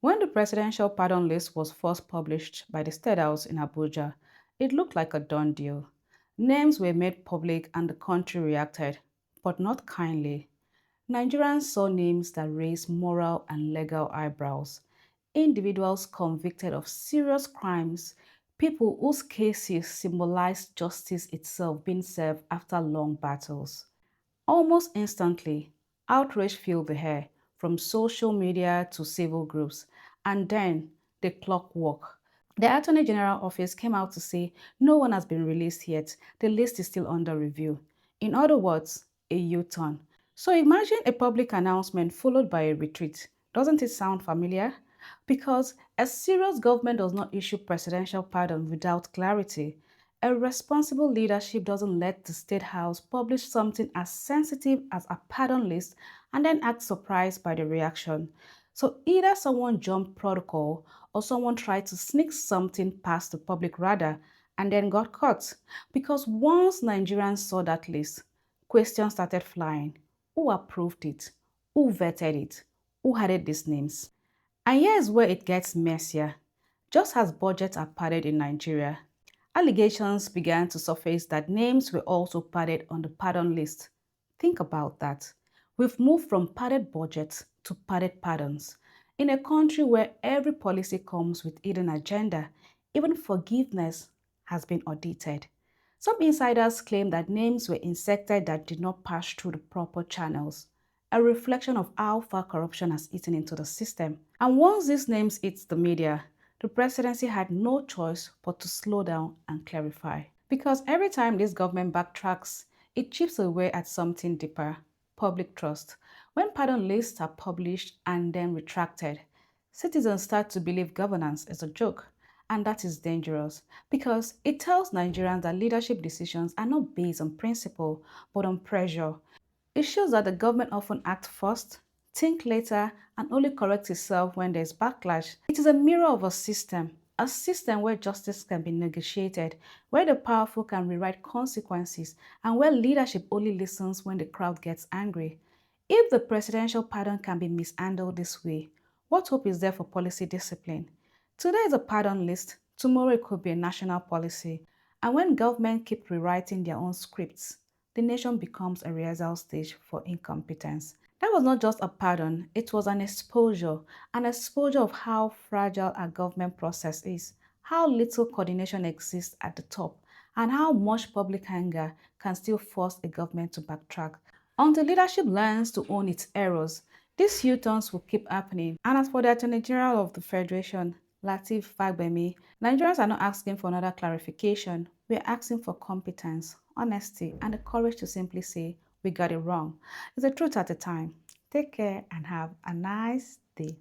When the presidential pardon list was first published by the State House in Abuja, it looked like a done deal. Names were made public and the country reacted, but not kindly. Nigerians saw names that raised moral and legal eyebrows. Individuals convicted of serious crimes, people whose cases symbolized justice itself being served after long battles. Almost instantly, outrage filled the air, from social media to civil groups, and then the clock worked. The Attorney General office came out to say no one has been released yet, the list is still under review. In other words, a U-turn. So imagine a public announcement followed by a retreat. Doesn't it sound familiar? Because a serious government does not issue presidential pardon without clarity. A responsible leadership doesn't let the State House publish something as sensitive as a pardon list and then act surprised by the reaction. So either someone jumped protocol or someone tried to sneak something past the public radar and then got caught. Because once Nigerians saw that list, questions started flying. Who approved it? Who vetted it? Who added these names? And here's where it gets messier. Just as budgets are padded in Nigeria, allegations began to surface that names were also padded on the pardon list. Think about that. We've moved from padded budgets to padded pardons. In a country where every policy comes with hidden agenda, even forgiveness has been audited. Some insiders claim that names were inserted that did not pass through the proper channels, a reflection of how far corruption has eaten into the system. And once these names hit the media, the presidency had no choice but to slow down and clarify. Because every time this government backtracks, it chips away at something deeper: public trust. When pardon lists are published and then retracted, citizens start to believe governance is a joke. And that is dangerous because it tells Nigerians that leadership decisions are not based on principle but on pressure. It shows that the government often acts first, think later, and only corrects itself when there is backlash. It is a mirror of a system where justice can be negotiated, where the powerful can rewrite consequences, and where leadership only listens when the crowd gets angry. If the presidential pardon can be mishandled this way, what hope is there for policy discipline? Today is a pardon list, tomorrow it could be a national policy. And when government keep rewriting their own scripts, the nation becomes a rehearsal stage for incompetence. That was not just a pardon, it was an exposure of how fragile our government process is, how little coordination exists at the top, and how much public anger can still force a government to backtrack. Until leadership learns to own its errors, these U-turns will keep happening. And as for the Attorney General of the Federation, Lateef Fagbemi, Nigerians are not asking for another clarification. We are asking for competence, honesty, and the courage to simply say, we got it wrong. It's the truth at the time. Take care and have a nice day.